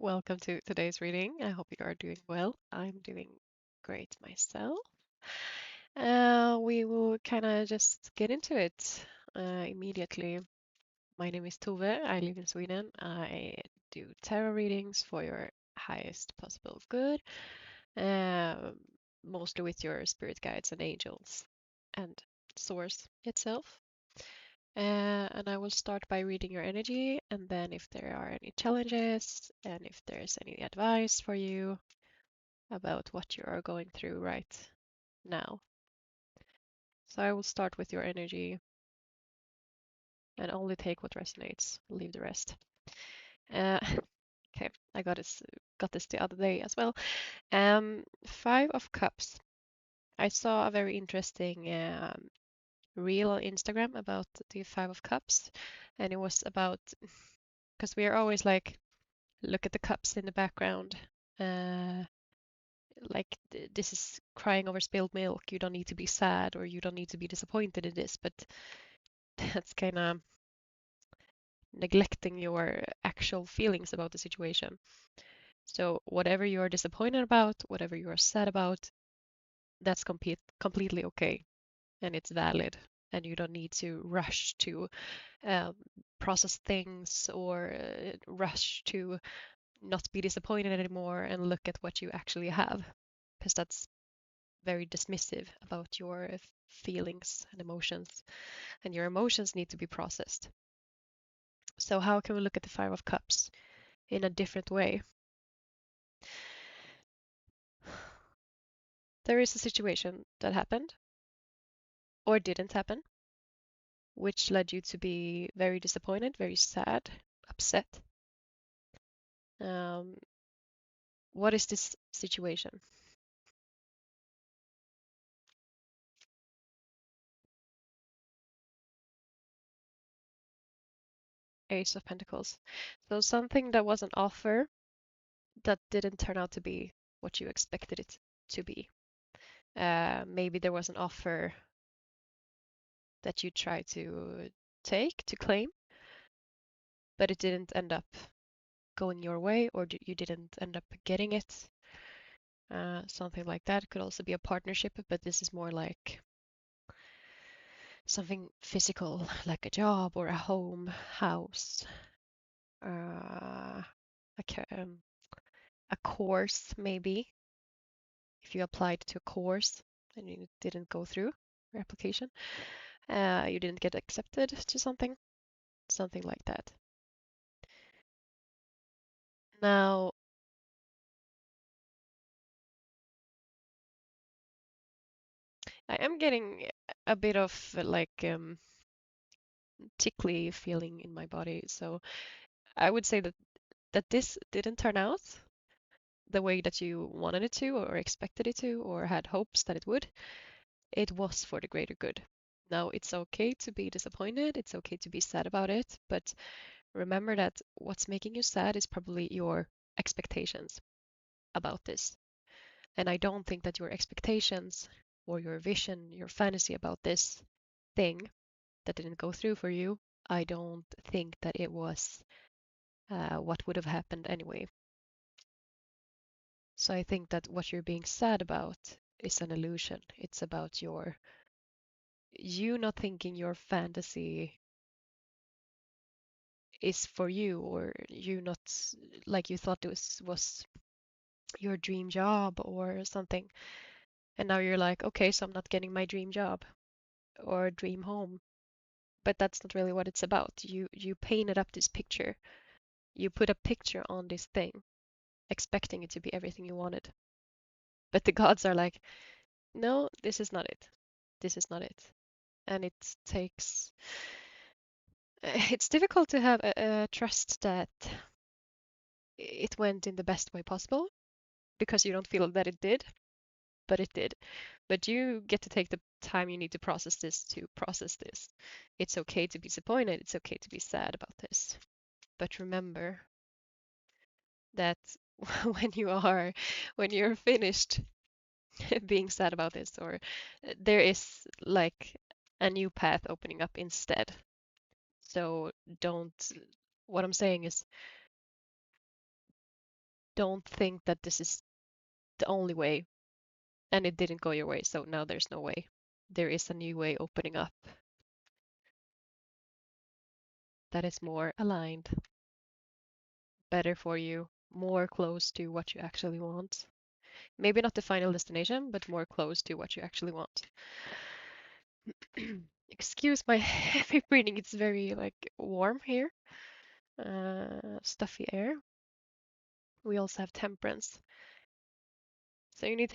Welcome to today's reading. I hope you are doing well. I'm doing great myself. We will kind of just get into it immediately. My name is Tove. I live in Sweden. I do tarot readings for your highest possible good, um, mostly with your spirit guides and angels and source itself. And I will start by reading your energy, and then if there are any challenges and if there's any advice for you about what you are going through right now. So I will start with your energy and only take what resonates, leave the rest. Uh, okay, I got this the other day as well. Five of Cups. I saw a very interesting reel on Instagram about the Five of Cups, and it was about because we are always like look at the cups in the background. Like this is crying over spilled milk. You don't need to be sad or you don't need to be disappointed in this, but that's kind of neglecting your actual feelings about the situation. So whatever you are disappointed about, whatever you are sad about, that's completely okay and it's valid. And you don't need to rush to um, process things or rush to not be disappointed anymore and look at what you actually have, because that's very dismissive about your feelings and emotions, and your emotions need to be processed. So, how can we look at the Five of Cups in a different way? There is a situation that happened or didn't happen, which led you to be very disappointed, very sad, upset. Um, what is this situation? Ace of Pentacles. So, something that was an offer that didn't turn out to be what you expected it to be. Maybe there was an offer that you tried to take, to claim, but it didn't end up going your way, or you didn't end up getting it. Something like that. It could also be a partnership, but this is more like something physical, like a job or a home, house, uh, a course, maybe. If you applied to a course and it didn't go through your application, you didn't get accepted to something like that. Now, I am getting a bit of like tickly feeling in my body. So I would say that this didn't turn out the way that you wanted it to or expected it to or had hopes that it would. It was for the greater good. Now, it's okay to be disappointed. It's okay to be sad about it. But remember that what's making you sad is probably your expectations about this. And I don't think that your expectations or your vision, your fantasy about this thing that didn't go through for you, I don't think that it was what would have happened anyway. So I think that what you're being sad about is an illusion. It's about you not thinking your fantasy is for you, or you not like you thought it was your dream job or something. And now you're like, okay, so I'm not getting my dream job or dream home. But that's not really what it's about. You painted up this picture. You put a picture on this thing, expecting it to be everything you wanted. But the gods are like, no, this is not it. This is not it. And it takes, it's difficult to have a trust that it went in the best way possible because you don't feel that it did, but it did. But you get to take the time you need to process this to process this. It's okay to be disappointed. It's okay to be sad about this. But remember that when you're finished being sad about this, or there is like a new path opening up instead. So don't, what I'm saying is don't think that this is the only way and it didn't go your way, so now there's no way. There is a new way opening up that is more aligned, better for you, more close to what you actually want. Maybe not the final destination, but more close to what you actually want. Excuse my heavy breathing, it's very like warm here. Stuffy air. We also have temperance. So you need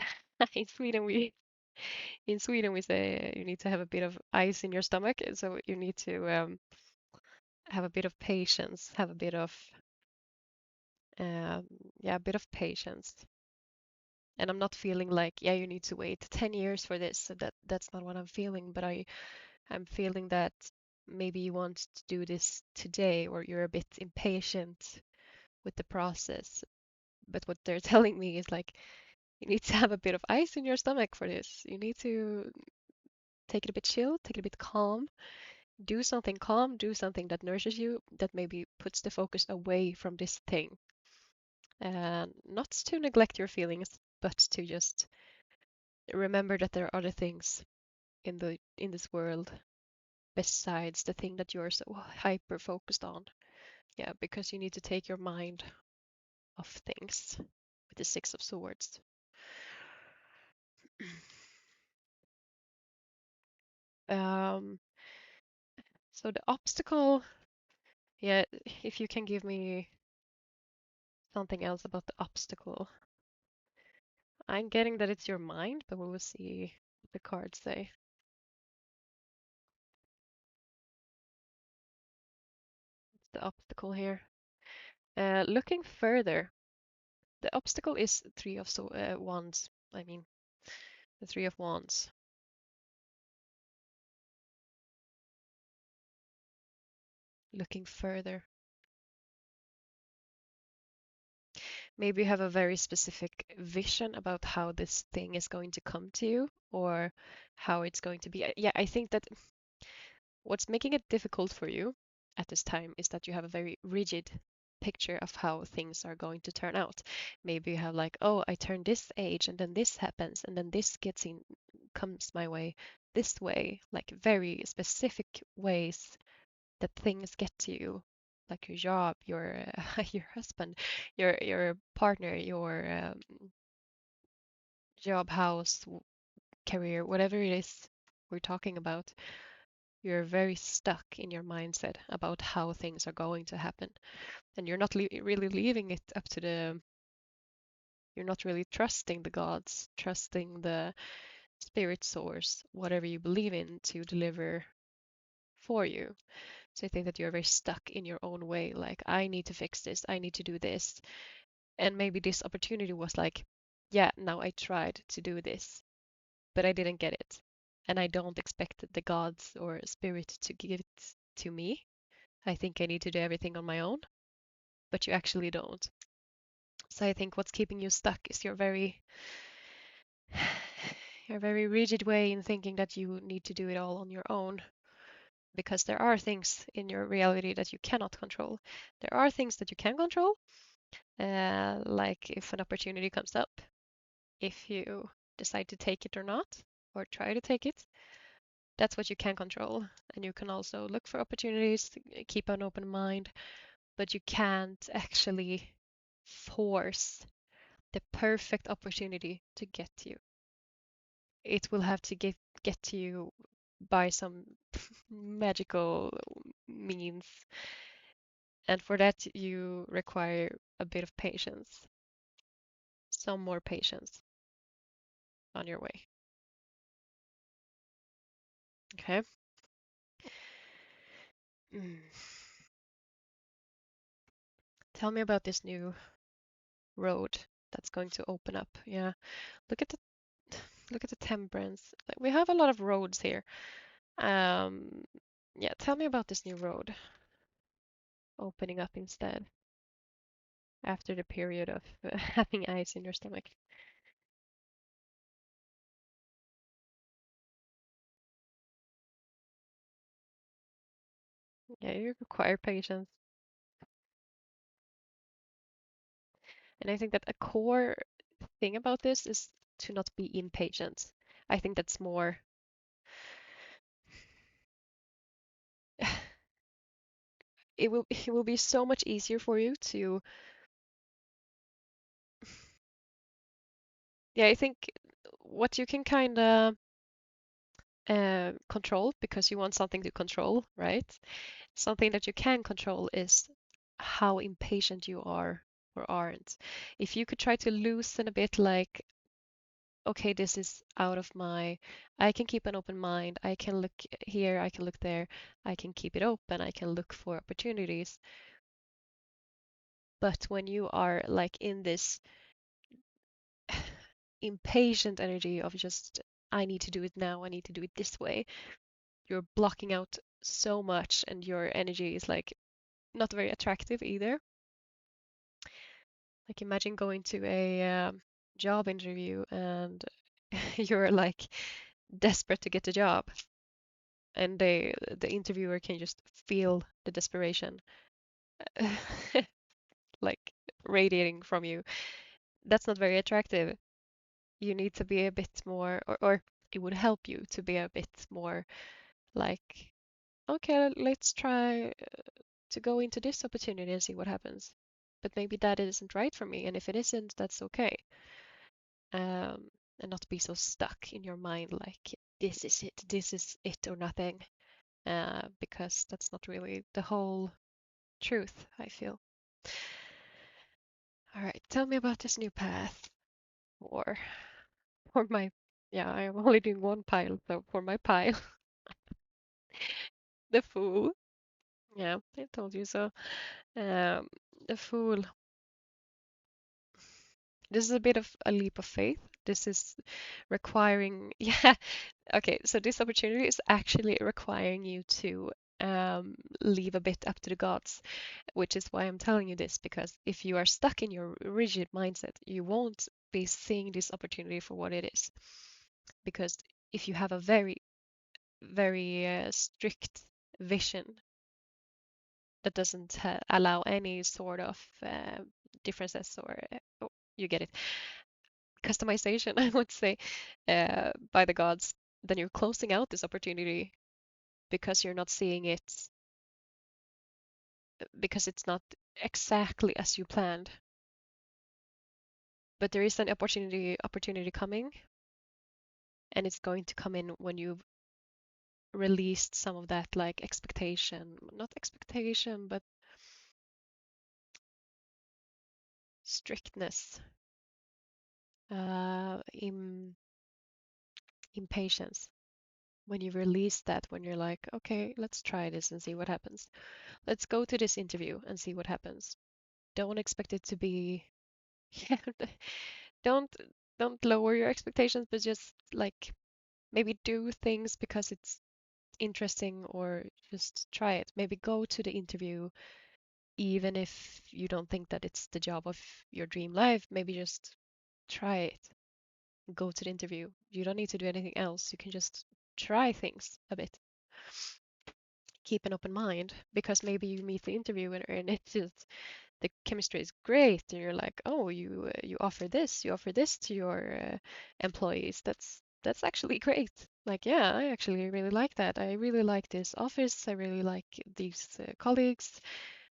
in Sweden we say you need to have a bit of ice in your stomach, so you need to have a bit of patience, have a bit of um, yeah, a bit of patience. And I'm not feeling like, yeah, you need to wait 10 years for this. So that's not what I'm feeling, but I'm feeling that maybe you want to do this today or you're a bit impatient with the process. But what they're telling me is like you need to have a bit of ice in your stomach for this. You need to take it a bit chill, take it a bit calm, do something that nourishes you, that maybe puts the focus away from this thing. And not to neglect your feelings, but to just remember that there are other things in this world besides the thing that you're so hyper focused on. Yeah, because you need to take your mind off things with the Six of Swords. Um, so the obstacle, yeah, if you can give me something else about the obstacle. I'm getting that it's your mind, but we will see what the cards say. It's the obstacle here. Looking further, the obstacle is Three of Wands. I mean, the Three of Wands. Looking further. Maybe you have a very specific vision about how this thing is going to come to you or how it's going to be. Yeah, I think that what's making it difficult for you at this time is that you have a very rigid picture of how things are going to turn out. Maybe you have like, oh, I turn this age and then this happens and then this comes my way this way, like very specific ways that things get to you, like your job, your your husband, your partner, your job, house, career, whatever it is we're talking about. You're very stuck in your mindset about how things are going to happen, and you're not really leaving it up to you're not really trusting the gods, trusting the spirit source, whatever you believe in, to deliver for you. So I think that you're very stuck in your own way, like, I need to fix this, I need to do this. And maybe this opportunity was like, yeah, now I tried to do this, but I didn't get it. And I don't expect the gods or spirit to give it to me. I think I need to do everything on my own, but you actually don't. So I think what's keeping you stuck is your very rigid way in thinking that you need to do it all on your own, because there are things in your reality that you cannot control. There are things that you can control, like if an opportunity comes up, if you decide to take it or not, or try to take it, that's what you can control. And you can also look for opportunities, keep an open mind, but you can't actually force the perfect opportunity to get to you. It will have to get to you by some magical means. And for that, you require a bit of patience, some more patience on your way. Okay. Mm. Tell me about this new road that's going to open up. Yeah. Look at the look at the temperance. Like, we have a lot of roads here. Um, yeah, tell me about this new road opening up instead after the period of having ice in your stomach. Yeah, you require patience. And I think that a core thing about this is to not be impatient. I think that's more it will be so much easier for you to yeah, I think what you can kind of control because you want something to control, right? Something that you can control is how impatient you are or aren't. If you could try to loosen a bit, like, okay, this is out of I can keep an open mind. I can look here, I can look there, I can keep it open, I can look for opportunities. But when you are like in this impatient energy of just, I need to do it now, I need to do it this way, you're blocking out so much and your energy is like not very attractive either. Like imagine going to a job interview and you're like desperate to get the job and the interviewer can just feel the desperation like radiating from you. That's not very attractive. You need to be a bit more, or it would help you to be a bit more like, okay, let's try to go into this opportunity and see what happens. But maybe that isn't right for me, and if it isn't, that's okay. And not be so stuck in your mind like this is it or nothing, because that's not really the whole truth, I feel. All right, tell me about this new path, or for my, yeah, I'm only doing one pile, so for my pile, the fool. Yeah, I told you so. Um, the fool. This is a bit of a leap of faith. This is requiring, yeah, okay, so this opportunity is actually requiring you to leave a bit up to the gods, which is why I'm telling you this, because if you are stuck in your rigid mindset, you won't be seeing this opportunity for what it is. Because if you have a very, very strict vision that doesn't allow any sort of differences or you get it, customization, I would say, by the gods, then you're closing out this opportunity because you're not seeing it, because it's not exactly as you planned. But there is an opportunity coming, and it's going to come in when you've released some of that like expectation, not expectation, but strictness, impatience. When you release that, when you're like, okay, let's try this and see what happens. Let's go to this interview and see what happens. Don't expect it to be, yeah, don't don't lower your expectations, but just like maybe do things because it's interesting, or just try it. Maybe go to the interview even if you don't think that it's the job of your dream life. Maybe just try it. Go to the interview. You don't need to do anything else. You can just try things a bit. Keep an open mind, because maybe you meet the interviewer and it's just the chemistry is great and you're like, oh, you you offer this to your employees. That's actually great. Like, yeah, I actually really like that. I really like this office. I really like these colleagues.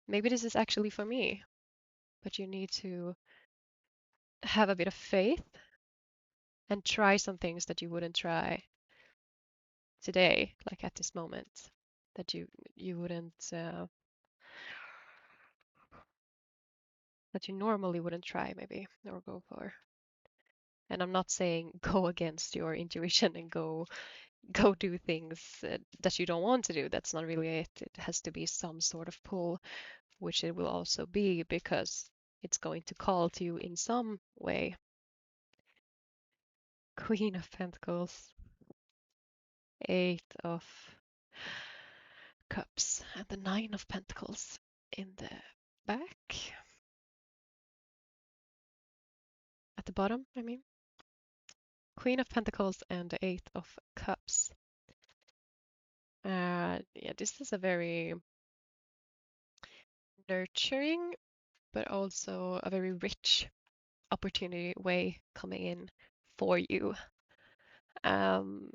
Maybe this is actually for me. But you need to have a bit of faith and try some things that you wouldn't try today, like at this moment, that you wouldn't that you normally wouldn't try maybe or go for. And I'm not saying go against your intuition and go do things that you don't want to do. That's not really it. It has to be some sort of pull, which it will also be because it's going to call to you in some way. Queen of Pentacles, Eight of Cups, and the Nine of Pentacles in the back. At the bottom, I mean. Queen of Pentacles and the Eight of Cups. Yeah, this is a very nurturing but also a very rich opportunity way coming in for you. Um,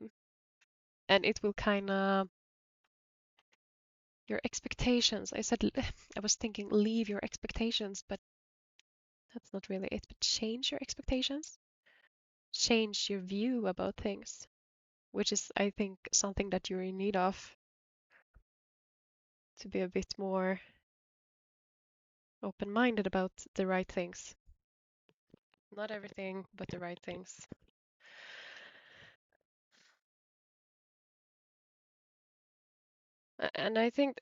and it will kind of your expectations. I was thinking leave your expectations, but that's not really it. But change your expectations, change your view about things, which is, I think, something that you're in need of to be a bit more open-minded about the right things. Not everything, but the right things. And I think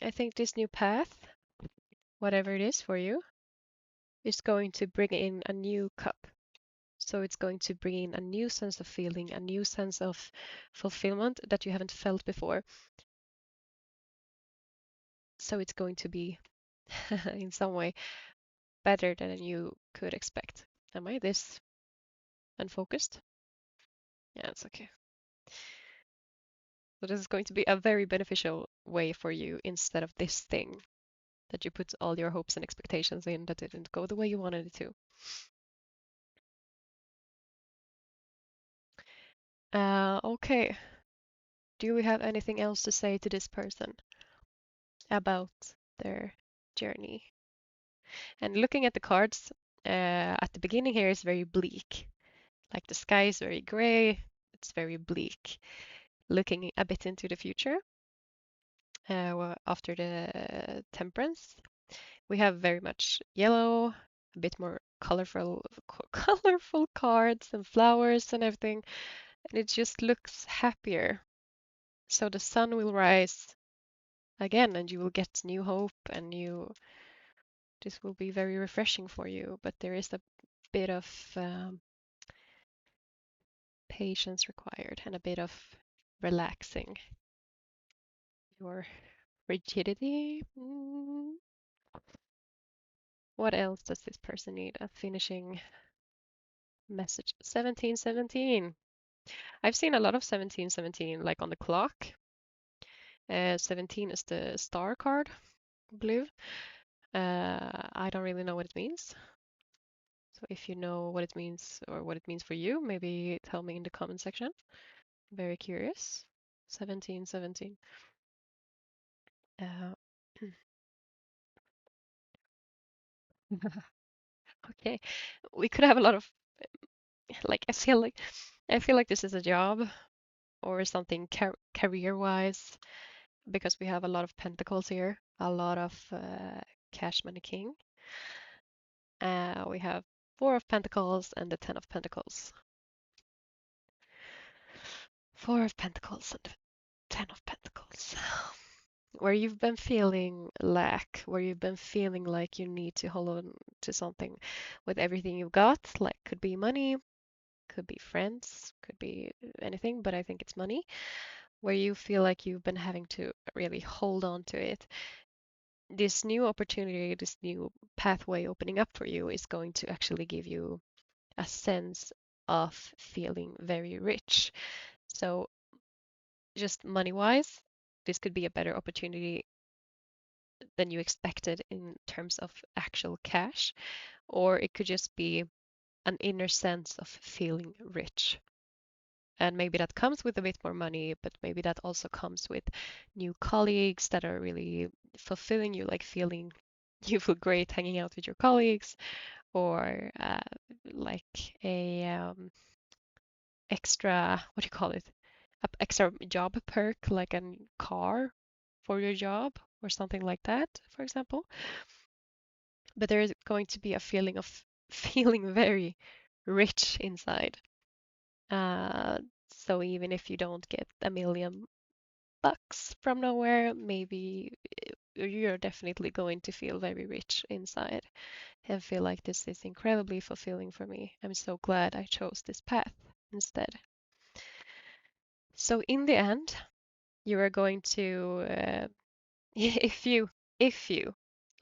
I think this new path, whatever it is for you, is going to bring in a new cup. So it's going to bring in a new sense of feeling, a new sense of fulfillment that you haven't felt before. So it's going to be, in some way, better than you could expect. Am I this unfocused? Yeah, it's okay. So this is going to be a very beneficial way for you instead of this thing that you put all your hopes and expectations in that didn't go the way you wanted it to. Okay. Do we have anything else to say to this person about their journey? And looking at the cards, at the beginning here is very bleak. Like the sky is very gray, it's very bleak. Looking a bit into the future, after the temperance, we have very much yellow, a bit more colorful, colorful cards and flowers and everything, and it just looks happier. So the sun will rise again, and you will get new hope and new. This will be very refreshing for you, but there is a bit of patience required and a bit of relaxing your rigidity. What else does this person need? A finishing message. 1717. I've seen a lot of 1717 like on the clock. 17 is the star card, I believe. I don't really know what it means. So if you know what it means or what it means for you, maybe tell me in the comment section. Very curious. 1717. Uh, okay, we could have a lot of like I feel like this is a job or something career-wise because we have a lot of pentacles here, a lot of cash money king. We have four of pentacles and the 10 of pentacles. Four of pentacles and 10 of pentacles. Where you've been feeling lack, where you've been feeling like you need to hold on to something with everything you've got, like could be money, could be friends, could be anything, but I think it's money, where you feel like you've been having to really hold on to it. This new opportunity, this new pathway opening up for you is going to actually give you a sense of feeling very rich. So just money-wise, this could be a better opportunity than you expected in terms of actual cash, or it could just be an inner sense of feeling rich. And maybe that comes with a bit more money, but maybe that also comes with new colleagues that are really fulfilling you, like feeling you feel great hanging out with your colleagues, or like a extra, what do you call it? A extra job perk, like a car for your job or something like that, for example. But there is going to be a feeling of feeling very rich inside. Uh, so even if you don't get $1 million from nowhere, maybe you're definitely going to feel very rich inside and feel like this is incredibly fulfilling for me. I'm so glad I chose this path instead. So in the end, you are going to, if you, if you,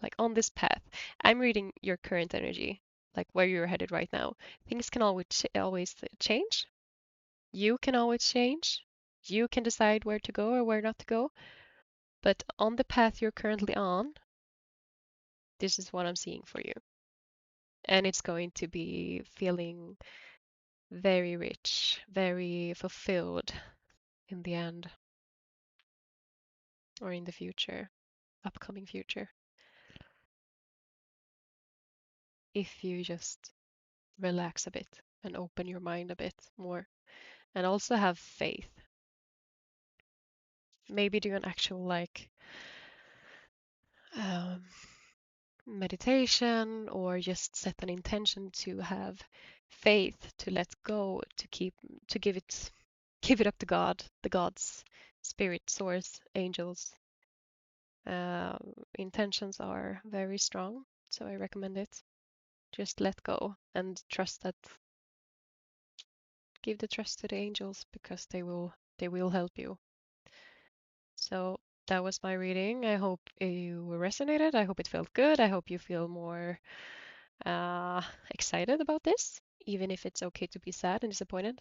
like on this path, I'm reading your current energy, like where you're headed right now. Things can always change. You can always change. You can decide where to go or where not to go. But on the path you're currently on, This is what I'm seeing for you. And it's going to be feeling very rich, very fulfilled in the end or in the future, upcoming future, if you just relax a bit and open your mind a bit more and also have faith. Maybe do an actual like um, meditation or just set an intention to have faith, to let go, to give it up to God, the gods, spirit, source, angels. Intentions are very strong, so I recommend it. Just let go and trust that, give the trust to the angels because they will help you. So that was my reading. I hope you resonated. I hope it felt good. I hope you feel more excited about this, even if it's okay to be sad and disappointed.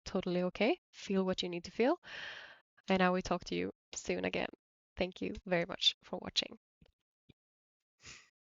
Totally okay. Feel what you need to feel. And I will talk to you soon again. Thank you very much for watching.